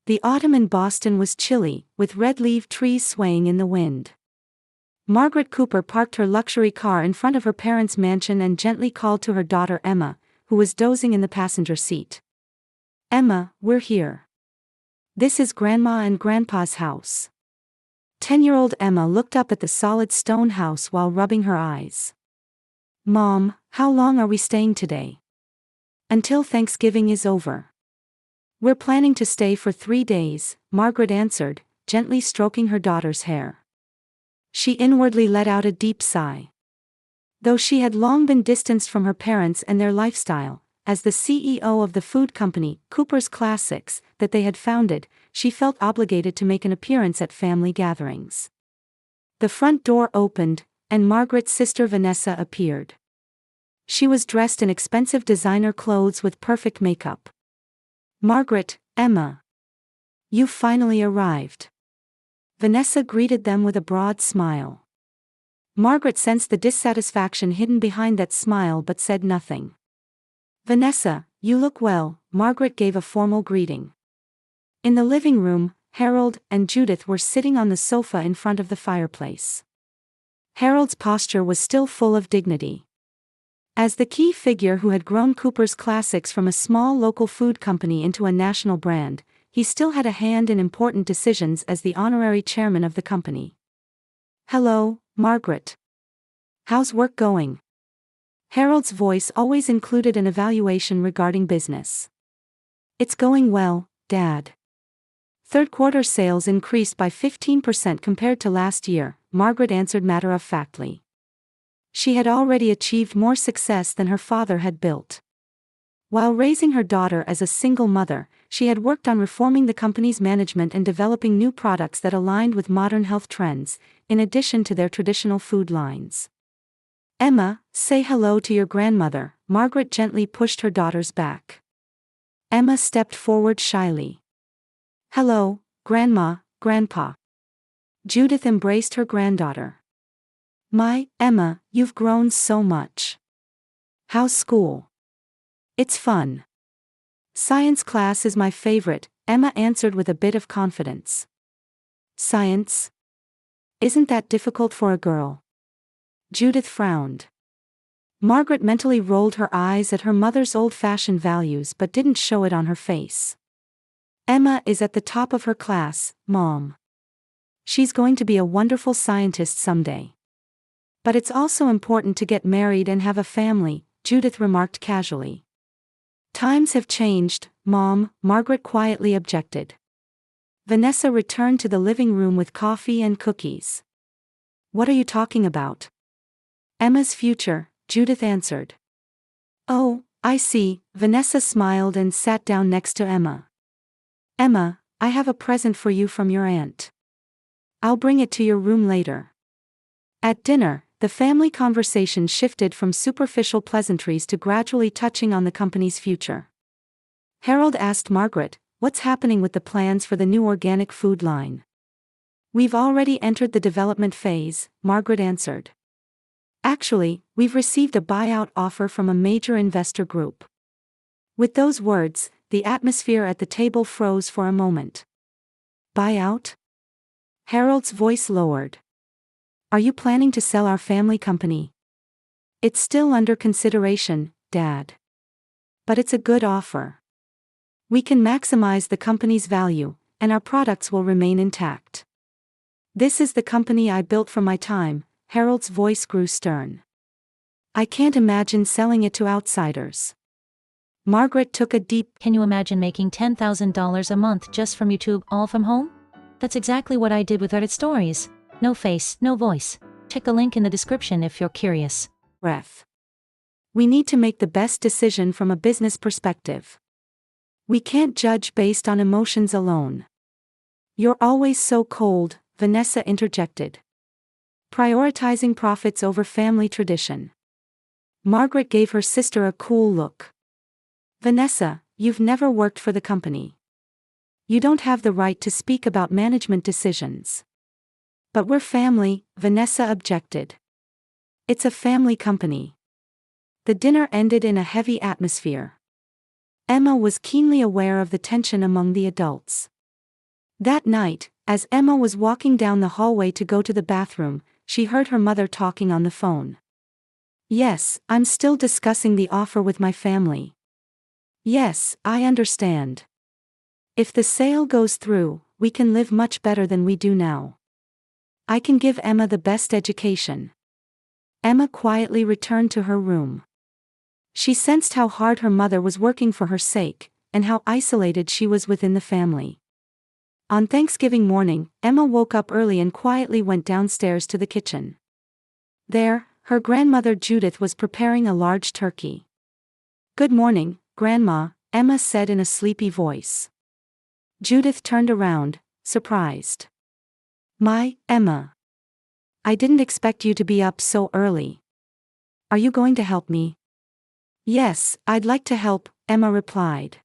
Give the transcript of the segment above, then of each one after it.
The autumn in Boston was chilly, with red-leaved trees swaying in the wind. Margaret Cooper parked her luxury car in front of her parents' mansion and gently called to her daughter Emma, who was dozing in the passenger seat. "Emma, we're here. This is Grandma and Grandpa's house." 10-year-old Emma looked up at the solid stone house while rubbing her eyes. "Mom, how long are we staying today?" "Until Thanksgiving is over." "We're planning to stay for 3 days," Margaret answered, gently stroking her daughter's hair. She inwardly let out a deep sigh. Though she had long been distanced from her parents and their lifestyle, as the CEO of the food company, Cooper's Classics, that they had founded, she felt obligated to make an appearance at family gatherings. The front door opened, and Margaret's sister Vanessa appeared. She was dressed in expensive designer clothes with perfect makeup. "Margaret, Emma. You've finally arrived." Vanessa greeted them with a broad smile. Margaret sensed the dissatisfaction hidden behind that smile but said nothing. "Vanessa, you look well," Margaret gave a formal greeting. In the living room, Harold and Judith were sitting on the sofa in front of the fireplace. Harold's posture was still full of dignity. As the key figure who had grown Cooper's Classics from a small local food company into a national brand, he still had a hand in important decisions as the honorary chairman of the company. "Hello, Margaret. How's work going?" Harold's voice always included an evaluation regarding business. "It's going well, Dad. Third-quarter sales increased by 15% compared to last year," Margaret answered matter-of-factly. She had already achieved more success than her father had built. While raising her daughter as a single mother, she had worked on reforming the company's management and developing new products that aligned with modern health trends, in addition to their traditional food lines. "Emma, say hello to your grandmother," Margaret gently pushed her daughters back. Emma stepped forward shyly. "Hello, Grandma, Grandpa." Judith embraced her granddaughter. "My, Emma, you've grown so much. How's school?" "It's fun. Science class is my favorite," Emma answered with a bit of confidence. "Science? Isn't that difficult for a girl?" Judith frowned. Margaret mentally rolled her eyes at her mother's old-fashioned values but didn't show it on her face. "Emma is at the top of her class, Mom. She's going to be a wonderful scientist someday. But it's also important to get married and have a family," Judith remarked casually. "Times have changed, Mom," Margaret quietly objected. Vanessa returned to the living room with coffee and cookies. "What are you talking about?" "Emma's future," Judith answered. "Oh, I see," Vanessa smiled and sat down next to Emma. "Emma, I have a present for you from your aunt. I'll bring it to your room later." At dinner, the family conversation shifted from superficial pleasantries to gradually touching on the company's future. Harold asked Margaret, "What's happening with the plans for the new organic food line?" "We've already entered the development phase," Margaret answered. "Actually, we've received a buyout offer from a major investor group." With those words, the atmosphere at the table froze for a moment. "Buyout?" Harold's voice lowered. "Are you planning to sell our family company?" "It's still under consideration, Dad. But it's a good offer. We can maximize the company's value, and our products will remain intact. This is the company I built from my time," Harold's voice grew stern. "I can't imagine selling it to outsiders." Margaret took a deep. "Can you imagine making $10,000 a month just from YouTube, all from home? That's exactly what I did with Reddit Stories. No face, no voice. Check the link in the description if you're curious." Breath. "We need to make the best decision from a business perspective. We can't judge based on emotions alone." "You're always so cold," Vanessa interjected. "Prioritizing profits over family tradition." Margaret gave her sister a cool look. "Vanessa, you've never worked for the company. You don't have the right to speak about management decisions." "But we're family," Vanessa objected. "It's a family company." The dinner ended in a heavy atmosphere. Emma was keenly aware of the tension among the adults. That night, as Emma was walking down the hallway to go to the bathroom, she heard her mother talking on the phone. "Yes, I'm still discussing the offer with my family." "Yes, I understand. If the sale goes through, we can live much better than we do now. I can give Emma the best education." Emma quietly returned to her room. She sensed how hard her mother was working for her sake, and how isolated she was within the family. On Thanksgiving morning, Emma woke up early and quietly went downstairs to the kitchen. There, her grandmother Judith was preparing a large turkey. "Good morning, Grandma," Emma said in a sleepy voice. Judith turned around, surprised. "My, Emma. I didn't expect you to be up so early. Are you going to help me?" "Yes, I'd like to help," Emma replied.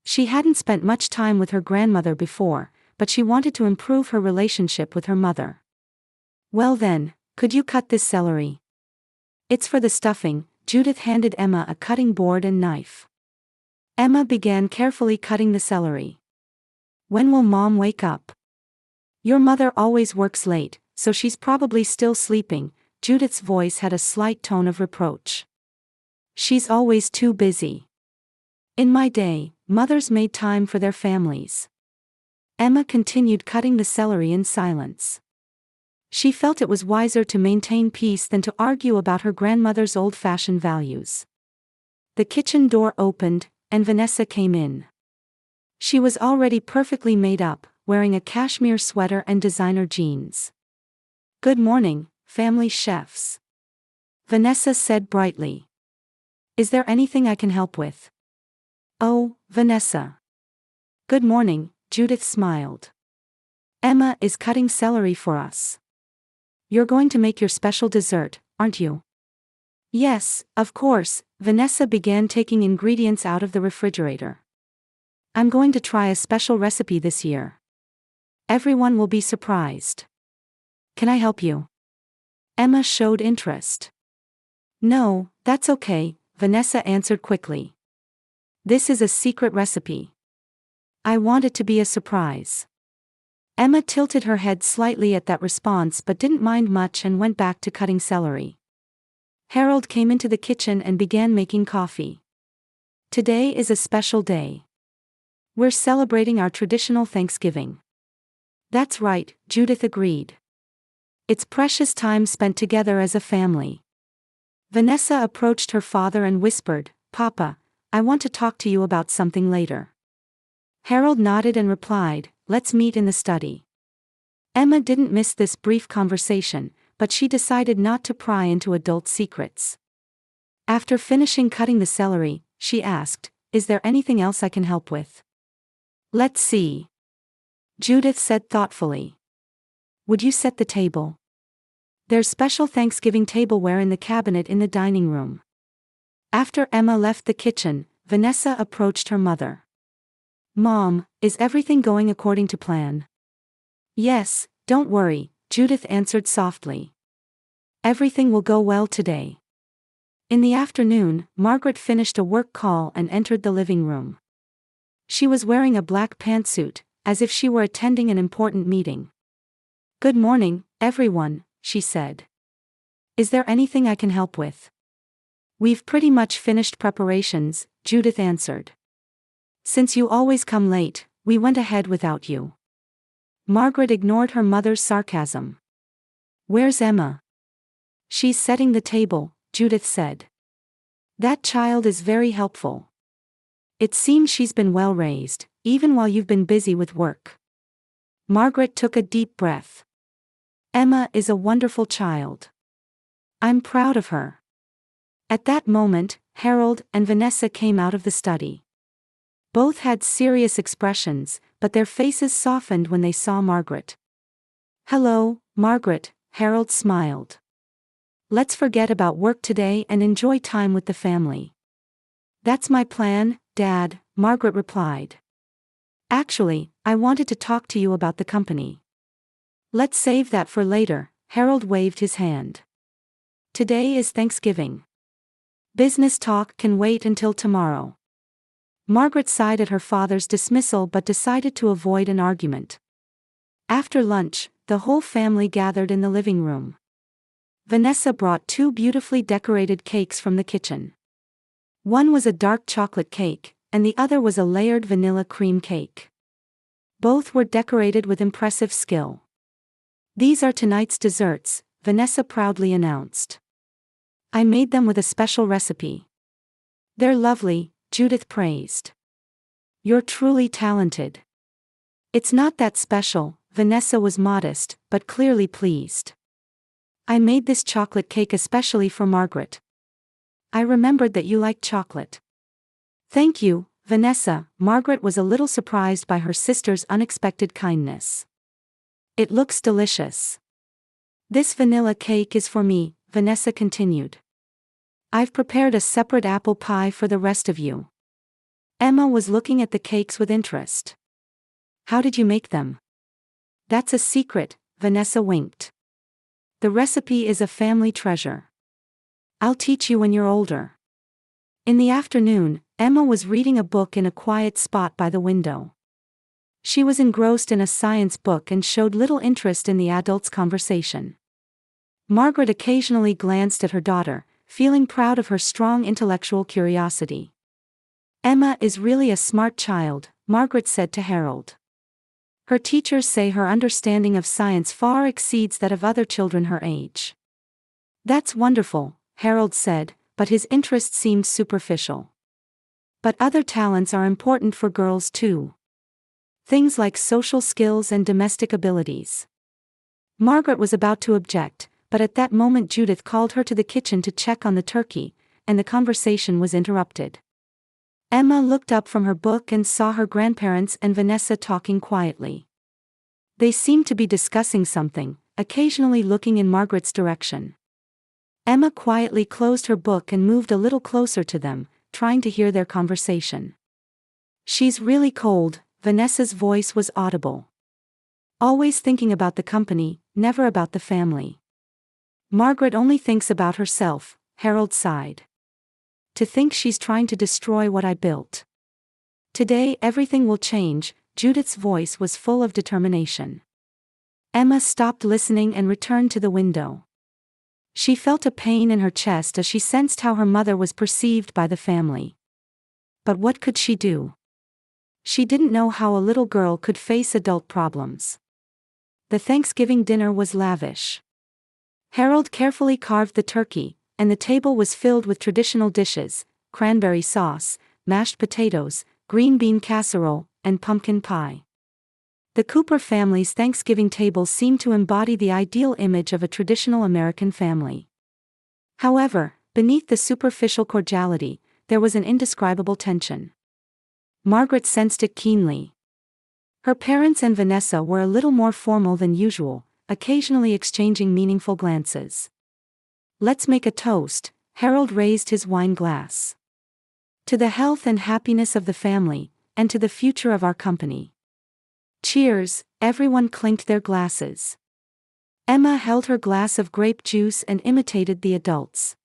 She hadn't spent much time with her grandmother before, but she wanted to improve her relationship with her mother. "Well then, could you cut this celery?" "It's for the stuffing." Judith handed Emma a cutting board and knife. Emma began carefully cutting the celery. "When will Mom wake up?" "Your mother always works late, so she's probably still sleeping." Judith's voice had a slight tone of reproach. "She's always too busy. In my day, mothers made time for their families." Emma continued cutting the celery in silence. She felt it was wiser to maintain peace than to argue about her grandmother's old-fashioned values. The kitchen door opened, and Vanessa came in. She was already perfectly made up, wearing a cashmere sweater and designer jeans. "Good morning, family chefs," Vanessa said brightly. "Is there anything I can help with?" "Oh, Vanessa. Good morning," Judith smiled. "Emma is cutting celery for us. You're going to make your special dessert, aren't you?" "Yes, of course." Vanessa began taking ingredients out of the refrigerator. "I'm going to try a special recipe this year. Everyone will be surprised. Can I help you?" Emma showed interest. "No, that's okay," Vanessa answered quickly. "This is a secret recipe. I want it to be a surprise." Emma tilted her head slightly at that response but didn't mind much and went back to cutting celery. Harold came into the kitchen and began making coffee. "Today is a special day. We're celebrating our traditional Thanksgiving." "That's right," Judith agreed. "It's precious time spent together as a family." Vanessa approached her father and whispered, "Papa, I want to talk to you about something later." Harold nodded and replied, "Let's meet in the study." Emma didn't miss this brief conversation, but she decided not to pry into adult secrets. After finishing cutting the celery, she asked, "Is there anything else I can help with?" "Let's see," Judith said thoughtfully. "Would you set the table? There's special Thanksgiving tableware in the cabinet in the dining room." After Emma left the kitchen, Vanessa approached her mother. "Mom, is everything going according to plan?" "Yes, don't worry," Judith answered softly. "Everything will go well today." In the afternoon, Margaret finished a work call and entered the living room. She was wearing a black pantsuit, as if she were attending an important meeting. "Good morning, everyone," she said. "Is there anything I can help with?" "We've pretty much finished preparations," Judith answered. "Since you always come late, we went ahead without you." Margaret ignored her mother's sarcasm. "Where's Emma?" "She's setting the table," Judith said. "That child is very helpful. It seems she's been well raised, even while you've been busy with work." Margaret took a deep breath. "Emma is a wonderful child. I'm proud of her." At that moment, Harold and Vanessa came out of the study. Both had serious expressions, but their faces softened when they saw Margaret. "Hello, Margaret," Harold smiled. "Let's forget about work today and enjoy time with the family." "That's my plan, Dad," Margaret replied. "Actually, I wanted to talk to you about the company." "Let's save that for later," Harold waved his hand. "Today is Thanksgiving. Business talk can wait until tomorrow." Margaret sighed at her father's dismissal but decided to avoid an argument. After lunch, the whole family gathered in the living room. Vanessa brought 2 beautifully decorated cakes from the kitchen. One was a dark chocolate cake, and the other was a layered vanilla cream cake. Both were decorated with impressive skill. "These are tonight's desserts," Vanessa proudly announced. "I made them with a special recipe." "They're lovely," Judith praised. "You're truly talented." "It's not that special," Vanessa was modest, but clearly pleased. "I made this chocolate cake especially for Margaret. I remembered that you like chocolate." "Thank you, Vanessa." Margaret was a little surprised by her sister's unexpected kindness. "It looks delicious." "This vanilla cake is for me," Vanessa continued. "I've prepared a separate apple pie for the rest of you." Emma was looking at the cakes with interest. "How did you make them?" "That's a secret," Vanessa winked. "The recipe is a family treasure. I'll teach you when you're older." In the afternoon, Emma was reading a book in a quiet spot by the window. She was engrossed in a science book and showed little interest in the adults' conversation. Margaret occasionally glanced at her daughter, feeling proud of her strong intellectual curiosity. "Emma is really a smart child," Margaret said to Harold. "Her teachers say her understanding of science far exceeds that of other children her age." "That's wonderful," Harold said, but his interest seemed superficial. "But other talents are important for girls too. Things like social skills and domestic abilities." Margaret was about to object, but at that moment Judith called her to the kitchen to check on the turkey, and the conversation was interrupted. Emma looked up from her book and saw her grandparents and Vanessa talking quietly. They seemed to be discussing something, occasionally looking in Margaret's direction. Emma quietly closed her book and moved a little closer to them, trying to hear their conversation. "She's really cold," Vanessa's voice was audible. "Always thinking about the company, never about the family." "Margaret only thinks about herself," Harold sighed. "To think she's trying to destroy what I built." "Today everything will change," Judith's voice was full of determination. Emma stopped listening and returned to the window. She felt a pain in her chest as she sensed how her mother was perceived by the family. But what could she do? She didn't know how a little girl could face adult problems. The Thanksgiving dinner was lavish. Harold carefully carved the turkey, and the table was filled with traditional dishes: cranberry sauce, mashed potatoes, green bean casserole, and pumpkin pie. The Cooper family's Thanksgiving table seemed to embody the ideal image of a traditional American family. However, beneath the superficial cordiality, there was an indescribable tension. Margaret sensed it keenly. Her parents and Vanessa were a little more formal than usual, occasionally exchanging meaningful glances. "Let's make a toast," Harold raised his wine glass. "To the health and happiness of the family, and to the future of our company." "Cheers," everyone clinked their glasses. Emma held her glass of grape juice and imitated the adults.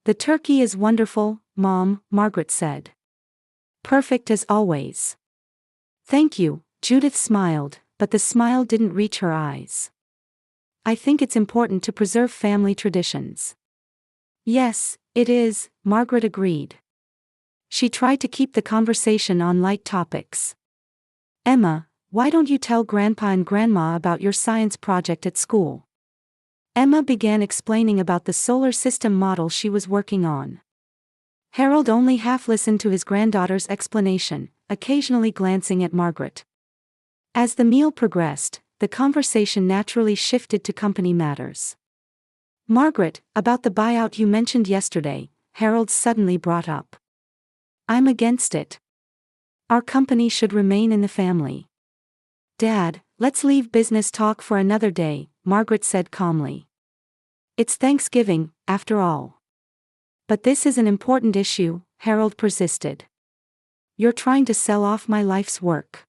"The turkey is wonderful, Mom," Margaret said. "Perfect as always." "Thank you," Judith smiled, but the smile didn't reach her eyes. "I think it's important to preserve family traditions." "Yes, it is," Margaret agreed. She tried to keep the conversation on light topics. "Emma, why don't you tell Grandpa and Grandma about your science project at school?" Emma began explaining about the solar system model she was working on. Harold only half listened to his granddaughter's explanation, occasionally glancing at Margaret. As the meal progressed, the conversation naturally shifted to company matters. "Margaret, about the buyout you mentioned yesterday," Harold suddenly brought up. "I'm against it. Our company should remain in the family." "Dad, let's leave business talk for another day," Margaret said calmly. "It's Thanksgiving, after all." "But this is an important issue," Harold persisted. "You're trying to sell off my life's work."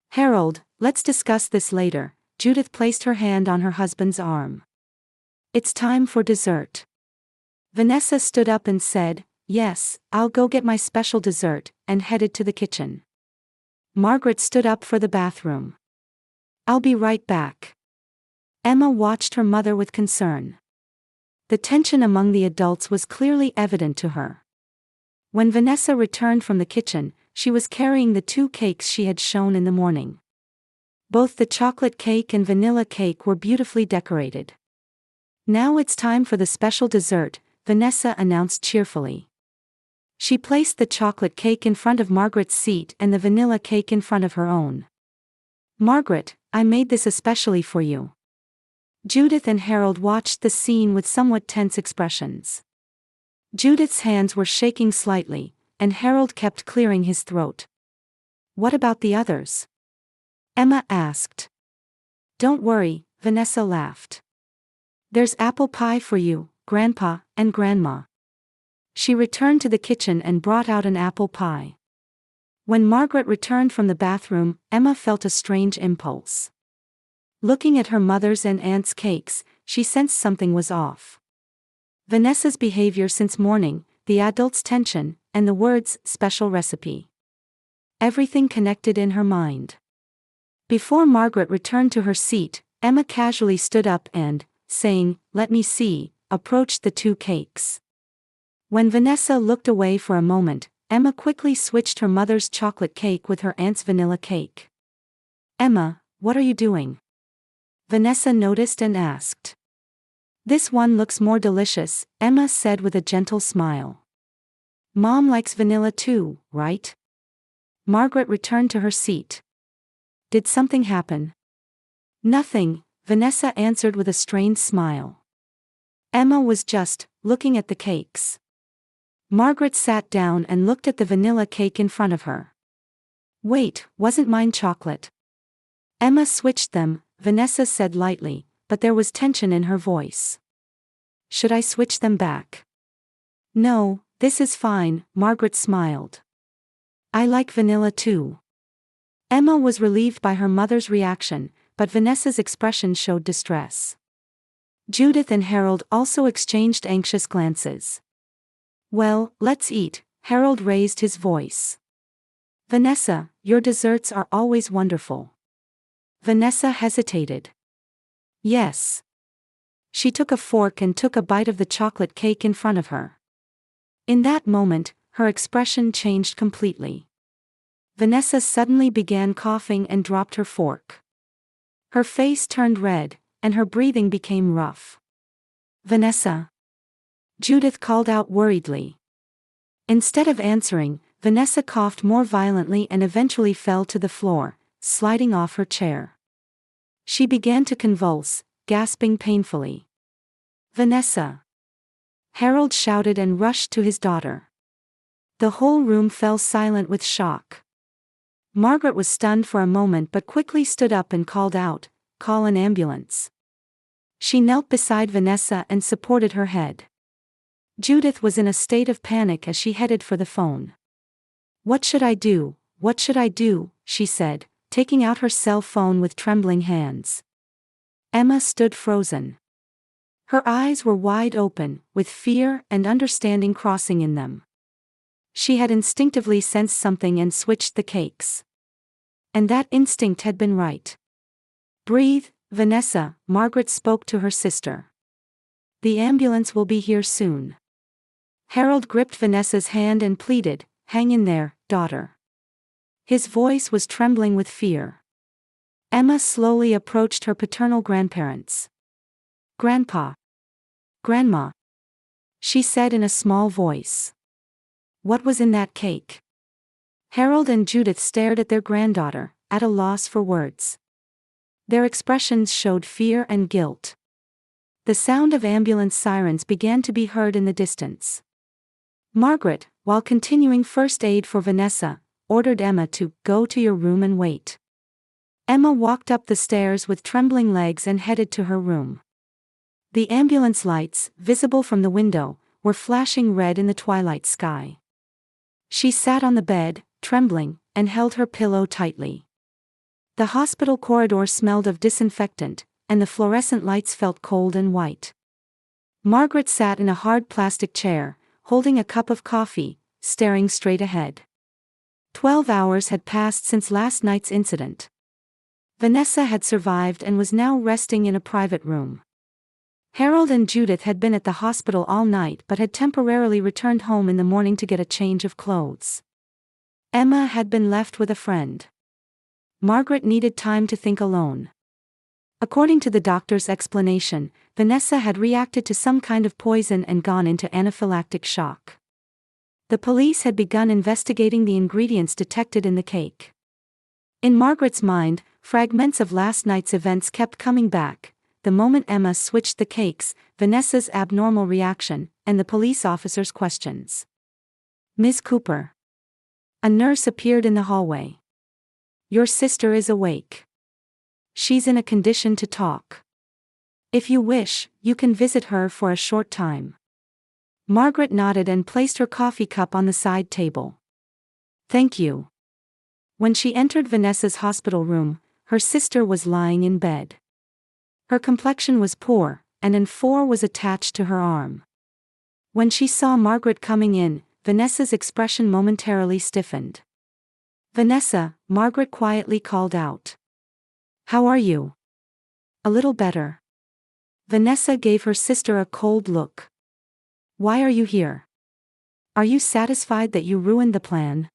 "Harold, let's discuss this later." Judith placed her hand on her husband's arm. "It's time for dessert." Vanessa stood up and said, Yes, I'll go get my special dessert, and headed to the kitchen. Margaret stood up for the bathroom. I'll be right back. Emma watched her mother with concern. The tension among the adults was clearly evident to her. When Vanessa returned from the kitchen, she was carrying the 2 cakes she had shown in the morning. Both the chocolate cake and vanilla cake were beautifully decorated. Now it's time for the special dessert, Vanessa announced cheerfully. She placed the chocolate cake in front of Margaret's seat and the vanilla cake in front of her own. Margaret, I made this especially for you. Judith and Harold watched the scene with somewhat tense expressions. Judith's hands were shaking slightly, and Harold kept clearing his throat. What about the others? Emma asked. Don't worry, Vanessa laughed. There's apple pie for you, Grandpa and Grandma. She returned to the kitchen and brought out an apple pie. When Margaret returned from the bathroom, Emma felt a strange impulse. Looking at her mother's and aunt's cakes, she sensed something was off. Vanessa's behavior since morning, the adults' tension, and the words, special recipe. Everything connected in her mind. Before Margaret returned to her seat, Emma casually stood up and, saying, "Let me see," approached the 2 cakes. When Vanessa looked away for a moment, Emma quickly switched her mother's chocolate cake with her aunt's vanilla cake. Emma, what are you doing? Vanessa noticed and asked. This one looks more delicious, Emma said with a gentle smile. Mom likes vanilla too, right? Margaret returned to her seat. Did something happen? Nothing, Vanessa answered with a strained smile. Emma was just looking at the cakes. Margaret sat down and looked at the vanilla cake in front of her. Wait, wasn't mine chocolate? Emma switched them, Vanessa said lightly, but there was tension in her voice. Should I switch them back? No, this is fine, Margaret smiled. I like vanilla too. Emma was relieved by her mother's reaction, but Vanessa's expression showed distress. Judith and Harold also exchanged anxious glances. Well, let's eat, Harold raised his voice. Vanessa, your desserts are always wonderful. Vanessa hesitated. Yes. She took a fork and took a bite of the chocolate cake in front of her. In that moment, her expression changed completely. Vanessa suddenly began coughing and dropped her fork. Her face turned red, and her breathing became rough. Vanessa? Judith called out worriedly. Instead of answering, Vanessa coughed more violently and eventually fell to the floor, sliding off her chair. She began to convulse, gasping painfully. Vanessa! Harold shouted and rushed to his daughter. The whole room fell silent with shock. Margaret was stunned for a moment but quickly stood up and called out, "Call an ambulance." She knelt beside Vanessa and supported her head. Judith was in a state of panic as she headed for the phone. What should I do? What should I do? She said, taking out her cell phone with trembling hands. Emma stood frozen. Her eyes were wide open, with fear and understanding crossing in them. She had instinctively sensed something and switched the cakes. And that instinct had been right. Breathe, Vanessa, Margaret spoke to her sister. The ambulance will be here soon. Harold gripped Vanessa's hand and pleaded, "Hang in there, daughter." His voice was trembling with fear. Emma slowly approached her paternal grandparents. "Grandpa. Grandma," she said in a small voice. "What was in that cake?" Harold and Judith stared at their granddaughter, at a loss for words. Their expressions showed fear and guilt. The sound of ambulance sirens began to be heard in the distance. Margaret, while continuing first aid for Vanessa, ordered Emma to go to your room and wait. Emma walked up the stairs with trembling legs and headed to her room. The ambulance lights, visible from the window, were flashing red in the twilight sky. She sat on the bed, trembling, and held her pillow tightly. The hospital corridor smelled of disinfectant, and the fluorescent lights felt cold and white. Margaret sat in a hard plastic chair, holding a cup of coffee, staring straight ahead. 12 hours had passed since last night's incident. Vanessa had survived and was now resting in a private room. Harold and Judith had been at the hospital all night but had temporarily returned home in the morning to get a change of clothes. Emma had been left with a friend. Margaret needed time to think alone. According to the doctor's explanation, Vanessa had reacted to some kind of poison and gone into anaphylactic shock. The police had begun investigating the ingredients detected in the cake. In Margaret's mind, fragments of last night's events kept coming back: the moment Emma switched the cakes, Vanessa's abnormal reaction, and the police officer's questions. "Ms. Cooper." A nurse appeared in the hallway. "Your sister is awake. She's in a condition to talk. If you wish, you can visit her for a short time." Margaret nodded and placed her coffee cup on the side table. "Thank you." When she entered Vanessa's hospital room, her sister was lying in bed. Her complexion was poor, and an N4 was attached to her arm. When she saw Margaret coming in, Vanessa's expression momentarily stiffened. "Vanessa," Margaret quietly called out. "How are you?" "A little better." Vanessa gave her sister a cold look. "Why are you here? Are you satisfied that you ruined the plan?"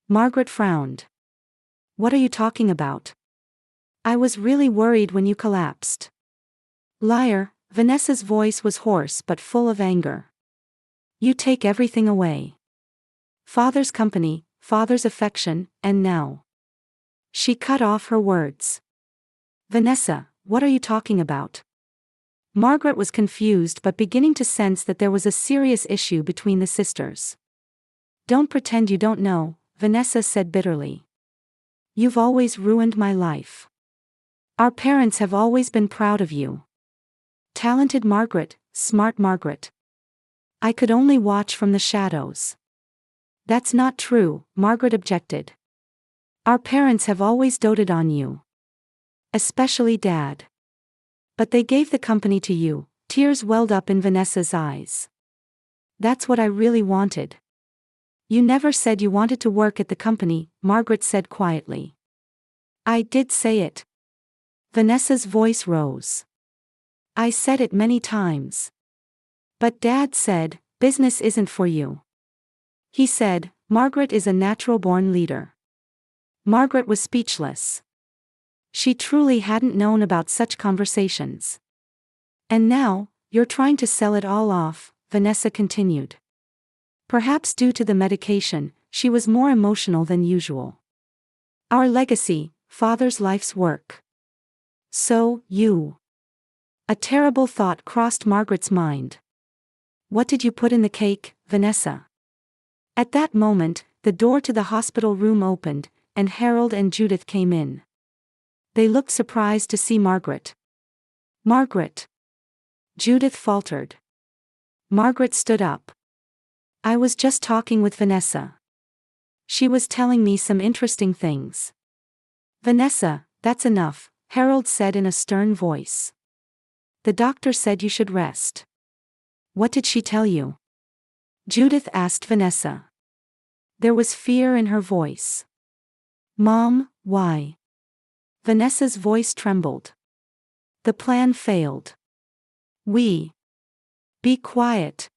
Margaret frowned. "What are you talking about? I was really worried when you collapsed." "Liar," Vanessa's voice was hoarse but full of anger. "You take everything away. Father's company, father's affection, and now." She cut off her words. "Vanessa, what are you talking about?" Margaret was confused but beginning to sense that there was a serious issue between the sisters. "Don't pretend you don't know," Vanessa said bitterly. "You've always ruined my life. Our parents have always been proud of you. Talented Margaret, smart Margaret. I could only watch from the shadows." "That's not true," Margaret objected. "Our parents have always doted on you. Especially Dad. But they gave the company to you." Tears welled up in Vanessa's eyes. "That's what I really wanted." "You never said you wanted to work at the company," Margaret said quietly. "I did say it." Vanessa's voice rose. "I said it many times. But Dad said, business isn't for you. He said, Margaret is a natural-born leader." Margaret was speechless. She truly hadn't known about such conversations. "And now, you're trying to sell it all off," Vanessa continued. Perhaps due to the medication, she was more emotional than usual. "Our legacy, father's life's work. So, you." A terrible thought crossed Margaret's mind. "What did you put in the cake, Vanessa?" At that moment, the door to the hospital room opened, and Harold and Judith came in. They looked surprised to see Margaret. "Margaret." Judith faltered. Margaret stood up. "I was just talking with Vanessa. She was telling me some interesting things." "Vanessa, that's enough," Harold said in a stern voice. "The doctor said you should rest." "What did she tell you?" Judith asked Vanessa. There was fear in her voice. "Mom, why?" Vanessa's voice trembled. "The plan failed. Be quiet,"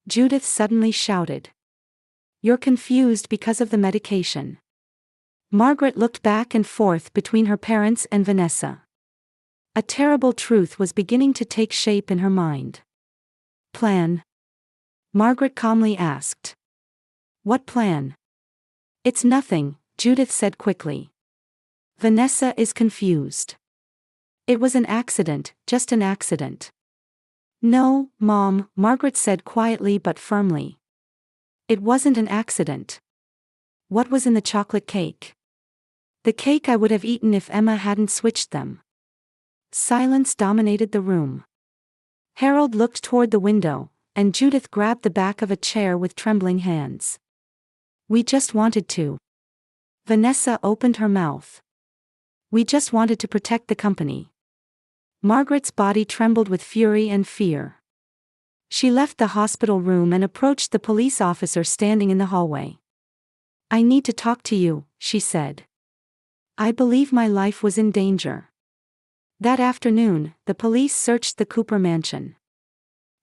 Judith suddenly shouted. "You're confused because of the medication." Margaret looked back and forth between her parents and Vanessa. A terrible truth was beginning to take shape in her mind. "Plan?" Margaret calmly asked. "What plan?" "It's nothing," Judith said quickly. Vanessa is confused. "It was an accident, just an accident." "No, Mom," Margaret said quietly but firmly. "It wasn't an accident." "What was in the chocolate cake?" "The cake I would have eaten if Emma hadn't switched them." Silence dominated the room. Harold looked toward the window, and Judith grabbed the back of a chair with trembling hands. "We just wanted to." Vanessa opened her mouth. "We just wanted to protect the company." Margaret's body trembled with fury and fear. She left the hospital room and approached the police officer standing in the hallway. "I need to talk to you," she said. "I believe my life was in danger." That afternoon, the police searched the Cooper mansion.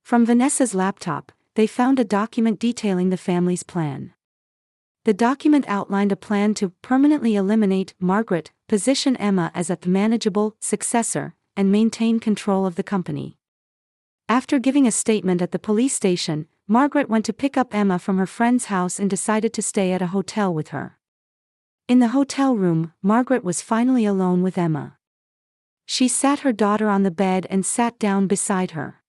From Vanessa's laptop, they found a document detailing the family's plan. The document outlined a plan to permanently eliminate Margaret, position Emma as a manageable successor, and maintain control of the company. After giving a statement at the police station, Margaret went to pick up Emma from her friend's house and decided to stay at a hotel with her. In the hotel room, Margaret was finally alone with Emma. She sat her daughter on the bed and sat down beside her.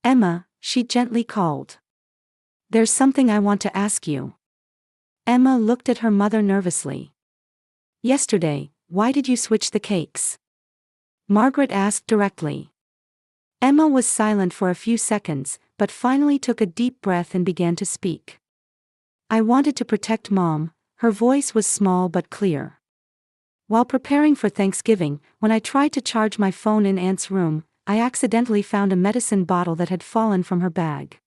"Emma," she gently called. "There's something I want to ask you." Emma looked at her mother nervously. "Yesterday, why did you switch the cakes?" Margaret asked directly. Emma was silent for a few seconds, but finally took a deep breath and began to speak. "I wanted to protect Mom." Her voice was small but clear. "While preparing for Thanksgiving, when I tried to charge my phone in Aunt's room, I accidentally found a medicine bottle that had fallen from her bag.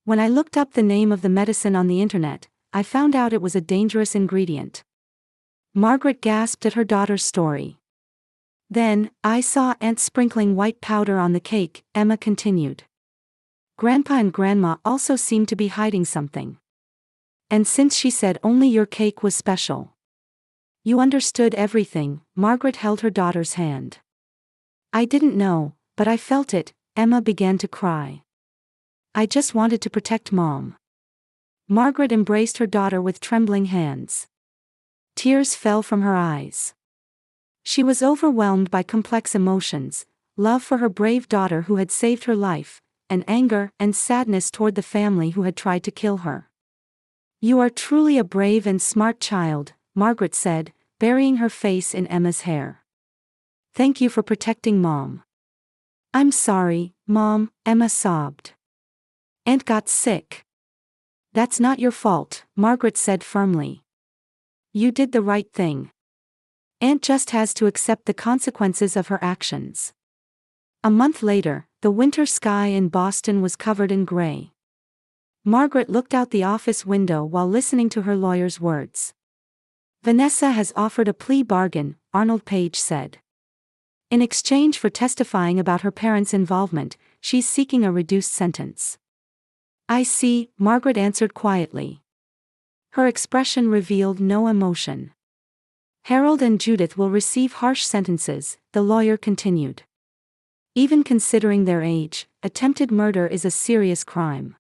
When I looked up the name of the medicine on the internet, I found out it was a dangerous ingredient." Margaret gasped at her daughter's story. "Then, I saw Aunt sprinkling white powder on the cake," Emma continued. "Grandpa and Grandma also seemed to be hiding something. And since she said only your cake was special." "You understood everything." Margaret held her daughter's hand. "I didn't know, but I felt it." Emma began to cry. "I just wanted to protect Mom." Margaret embraced her daughter with trembling hands. Tears fell from her eyes. She was overwhelmed by complex emotions: love for her brave daughter who had saved her life, and anger and sadness toward the family who had tried to kill her. "You are truly a brave and smart child," Margaret said, burying her face in Emma's hair. "Thank you for protecting Mom." "I'm sorry, Mom," Emma sobbed. "Aunt got sick." "That's not your fault," Margaret said firmly. "You did the right thing. Aunt just has to accept the consequences of her actions." A month later, the winter sky in Boston was covered in gray. Margaret looked out the office window while listening to her lawyer's words. "Vanessa has offered a plea bargain," Arnold Page said. "In exchange for testifying about her parents' involvement, she's seeking a reduced sentence." "I see," Margaret answered quietly. Her expression revealed no emotion. "Harold and Judith will receive harsh sentences," the lawyer continued. "Even considering their age, attempted murder is a serious crime."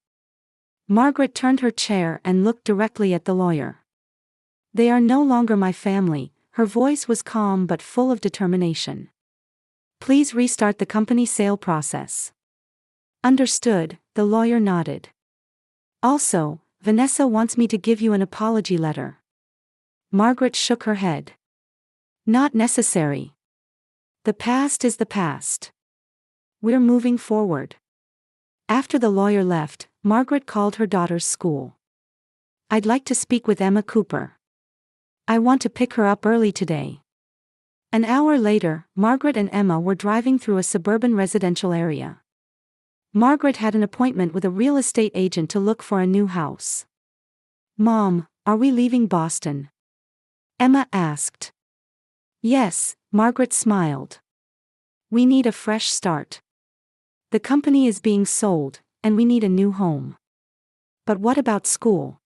Margaret turned her chair and looked directly at the lawyer. "They are no longer my family." Her voice was calm but full of determination. "Please restart the company sale process." "Understood," the lawyer nodded. "Also, Vanessa wants me to give you an apology letter." Margaret shook her head. "Not necessary. The past is the past. We're moving forward." After the lawyer left, Margaret called her daughter's school. "I'd like to speak with Emma Cooper. I want to pick her up early today." An hour later, Margaret and Emma were driving through a suburban residential area. Margaret had an appointment with a real estate agent to look for a new house. "Mom, are we leaving Boston?" Emma asked. "Yes," Margaret smiled. "We need a fresh start. The company is being sold, and we need a new home." "But what about school?"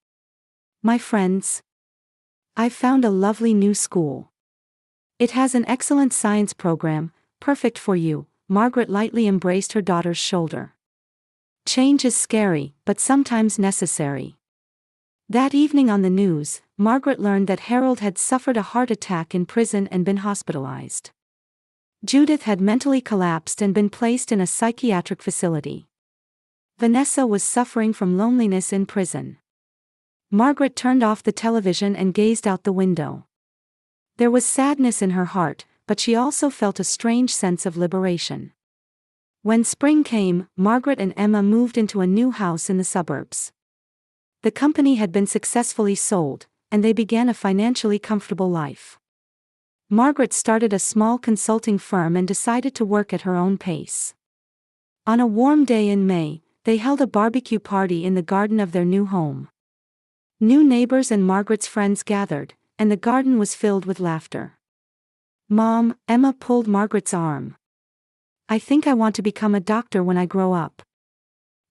"My friends. I've found a lovely new school. It has an excellent science program, perfect for you." Margaret lightly embraced her daughter's shoulder. "Change is scary, but sometimes necessary." That evening on the news, Margaret learned that Harold had suffered a heart attack in prison and been hospitalized. Judith had mentally collapsed and been placed in a psychiatric facility. Vanessa was suffering from loneliness in prison. Margaret turned off the television and gazed out the window. There was sadness in her heart, but she also felt a strange sense of liberation. When spring came, Margaret and Emma moved into a new house in the suburbs. The company had been successfully sold, and they began a financially comfortable life. Margaret started a small consulting firm and decided to work at her own pace. On a warm day in May, They held a barbecue party in the garden of their new home. New neighbors and Margaret's friends gathered, and the garden was filled with laughter. "Mom," Emma pulled Margaret's arm. "I think I want to become a doctor when I grow up.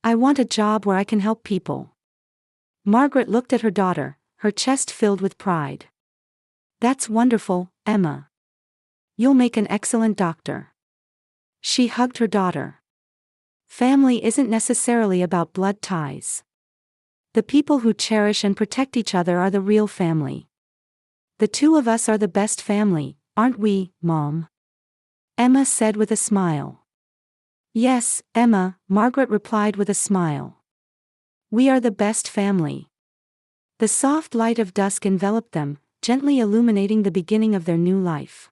I want a job where I can help people." Margaret looked at her daughter, her chest filled with pride. "That's wonderful, Emma. You'll make an excellent doctor." She hugged her daughter. Family isn't necessarily about blood ties. The people who cherish and protect each other are the real family. "The two of us are the best family, aren't we, Mom?" Emma said with a smile. "Yes, Emma," Margaret replied with a smile. "We are the best family." The soft light of dusk enveloped them, gently illuminating the beginning of their new life.